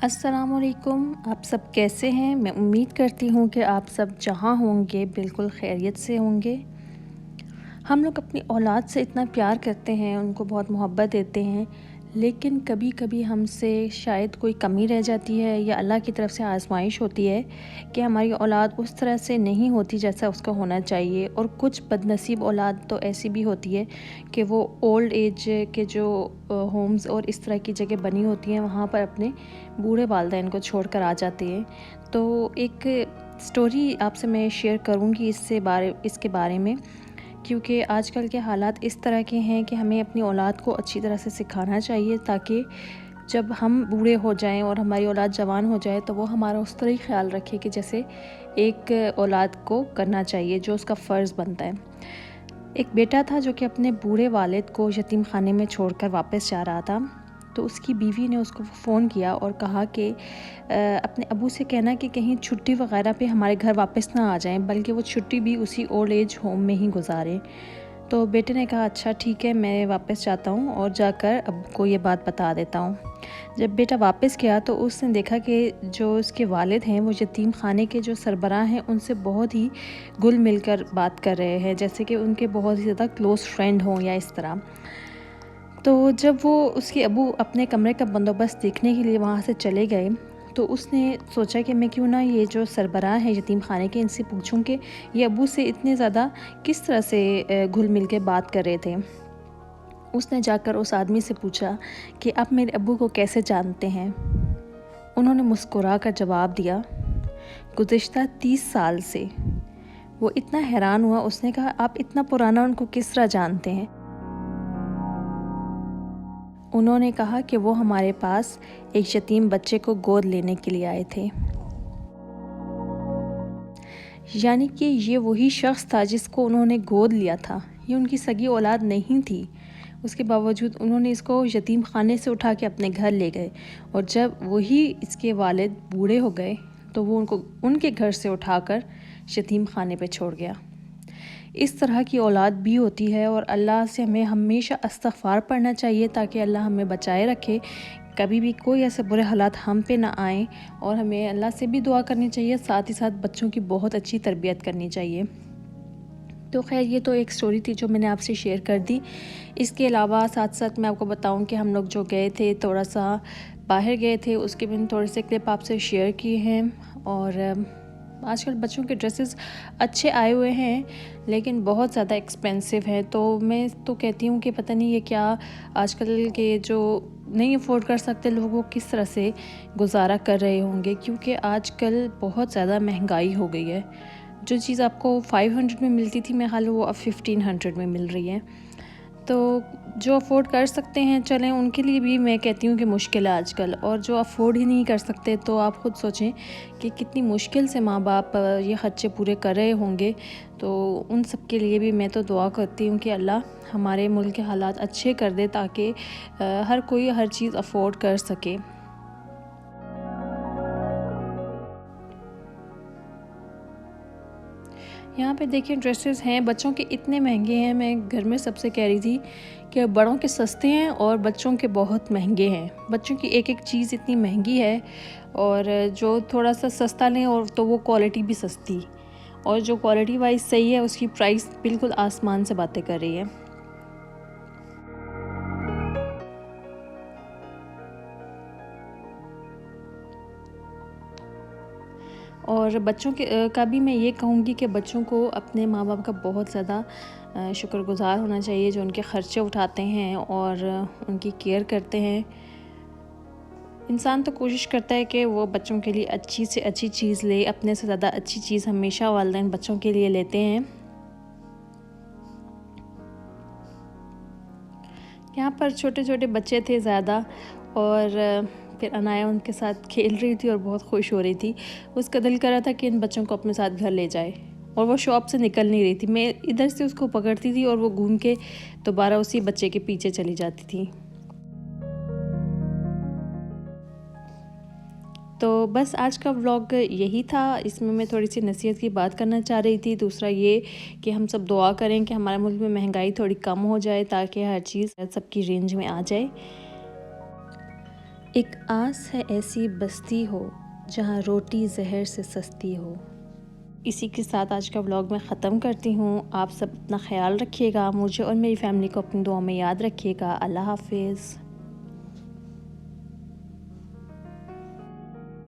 अस्सलामुअलैकुम। आप सब कैसे हैं? मैं उम्मीद करती हूँ कि आप सब जहाँ होंगे बिल्कुल खैरियत से होंगे। हम लोग अपनी औलाद से इतना प्यार करते हैं, उनको बहुत मोहब्बत देते हैं, लेकिन कभी कभी हमसे शायद कोई कमी रह जाती है या अल्लाह की तरफ से आजमाइश होती है कि हमारी औलाद उस तरह से नहीं होती जैसा उसका होना चाहिए। और कुछ बदनसीब औलाद तो ऐसी भी होती है कि वो ओल्ड एज के जो होम्स और इस तरह की जगह बनी होती हैं वहाँ पर अपने बूढ़े वालिदैन को छोड़कर आ जाते हैं। तो एक स्टोरी आपसे मैं शेयर करूँगी इसके बारे में, क्योंकि आजकल के हालात इस तरह के हैं कि हमें अपनी औलाद को अच्छी तरह से सिखाना चाहिए, ताकि जब हम बूढ़े हो जाएं और हमारी औलाद जवान हो जाए तो वो हमारा उस तरह ही ख्याल रखे कि जैसे एक औलाद को करना चाहिए, जो उसका फ़र्ज़ बनता है। एक बेटा था जो कि अपने बूढ़े वालिद को यतीम खाने में छोड़कर वापस जा रहा था। तो उसकी बीवी ने उसको फ़ोन किया और कहा कि अपने अबू से कहना कि कहीं छुट्टी वगैरह पे हमारे घर वापस ना आ जाएं, बल्कि वो छुट्टी भी उसी ओल्ड एज होम में ही गुजारें। तो बेटे ने कहा अच्छा ठीक है, मैं वापस जाता हूँ और जाकर अब्बू को ये बात बता देता हूँ। जब बेटा वापस गया तो उसने देखा कि जो उसके वालिद हैं वो यतीम खाने के जो सरबराह हैं उनसे बहुत ही घुल मिलकर बात कर रहे हैं, जैसे कि उनके बहुत ही ज़्यादा क्लोज़ फ्रेंड हों या इस तरह। तो जब वो उसके अबू अपने कमरे का बंदोबस्त देखने के लिए वहाँ से चले गए, तो उसने सोचा कि मैं क्यों ना ये जो सरबराह हैं यतीम खाने के, इनसे पूछूं कि ये अबू से इतने ज़्यादा किस तरह से घुल मिल के बात कर रहे थे। उसने जाकर उस आदमी से पूछा कि आप मेरे अबू को कैसे जानते हैं। उन्होंने मुस्कुरा कर जवाब दिया, गुज़िश्ता 30 साल से। वो इतना हैरान हुआ, उसने कहा आप इतना पुराना उनको किस तरह जानते हैं। उन्होंने कहा कि वो हमारे पास एक यतीम बच्चे को गोद लेने के लिए आए थे। यानी कि ये वही शख्स था जिसको उन्होंने गोद लिया था। ये उनकी सगी औलाद नहीं थी, उसके बावजूद उन्होंने इसको यतीम खाने से उठा के अपने घर ले गए। और जब वही इसके वालिद बूढ़े हो गए तो वो उनको उनके घर से उठाकर यतीम खाने पे छोड़ गया। इस तरह की औलाद भी होती है और अल्लाह से हमें हमेशा इस्तिग़फ़ार पढ़ना चाहिए ताकि अल्लाह हमें बचाए रखे, कभी भी कोई ऐसे बुरे हालात हम पे ना आएँ। और हमें अल्लाह से भी दुआ करनी चाहिए, साथ ही साथ बच्चों की बहुत अच्छी तरबियत करनी चाहिए। तो खैर ये तो एक स्टोरी थी जो मैंने आपसे शेयर कर दी। इसके अलावा साथ साथ मैं आपको बताऊं कि हम लोग जो गए थे, थोड़ा सा बाहर गए थे, उसके भी थोड़े से क्लिप आपसे शेयर किए हैं। और आजकल बच्चों के ड्रेसेस अच्छे आए हुए हैं लेकिन बहुत ज़्यादा एक्सपेंसिव है। तो मैं तो कहती हूँ कि पता नहीं ये क्या आजकल के जो नहीं अफोर्ड कर सकते लोग वो किस तरह से गुजारा कर रहे होंगे, क्योंकि आजकल बहुत ज़्यादा महंगाई हो गई है। जो चीज़ आपको 500 में मिलती थी, मैं ख्याल वो अब 1500 में मिल रही है। तो जो अफ़ोर्ड कर सकते हैं चलें, उनके लिए भी मैं कहती हूँ कि मुश्किल है आजकल। और जो अफ़ोर्ड ही नहीं कर सकते तो आप ख़ुद सोचें कि कितनी मुश्किल से माँ बाप ये ख़र्चे पूरे कर रहे होंगे। तो उन सब के लिए भी मैं तो दुआ करती हूँ कि अल्लाह हमारे मुल्क के हालात अच्छे कर दे ताकि हर कोई हर चीज़ अफ़ोर्ड कर सके। यहाँ पे देखिए ड्रेसेस हैं बच्चों के इतने महंगे हैं। मैं घर में सबसे कह रही थी कि बड़ों के सस्ते हैं और बच्चों के बहुत महंगे हैं। बच्चों की एक एक चीज़ इतनी महंगी है, और जो थोड़ा सा सस्ता लें और तो वो क्वालिटी भी सस्ती, और जो क्वालिटी वाइज सही है उसकी प्राइस बिल्कुल आसमान से बातें कर रही है। और बच्चों के का भी मैं ये कहूँगी कि बच्चों को अपने माँ बाप का बहुत ज़्यादा शुक्रगुज़ार होना चाहिए, जो उनके ख़र्चे उठाते हैं और उनकी केयर करते हैं। इंसान तो कोशिश करता है कि वो बच्चों के लिए अच्छी से अच्छी चीज़ ले, अपने से ज़्यादा अच्छी चीज़ हमेशा वालिदैन बच्चों के लिए लेते हैं। यहाँ पर छोटे छोटे बच्चे थे ज़्यादा, और फिर अनाया उनके साथ खेल रही थी और बहुत खुश हो रही थी। उसका दिल कर रहा था कि इन बच्चों को अपने साथ घर ले जाए, और वो शॉप से निकल नहीं रही थी। मैं इधर से उसको पकड़ती थी और वो घूम के दोबारा उसी बच्चे के पीछे चली जाती थी। तो बस आज का व्लॉग यही था। इसमें मैं थोड़ी सी नसीहत की बात करना चाह रही थी। दूसरा ये कि हम सब दुआ करें कि हमारे मुल्क में महंगाई थोड़ी कम हो जाए ताकि हर चीज़ सबकी रेंज में आ जाए। एक आस है ऐसी बस्ती हो जहाँ रोटी जहर से सस्ती हो। इसी के साथ आज का व्लॉग मैं ख़त्म करती हूँ। आप सब अपना ख्याल रखिएगा, मुझे और मेरी फैमिली को अपनी दुआ में याद रखिएगा। अल्लाह हाफ़िज़।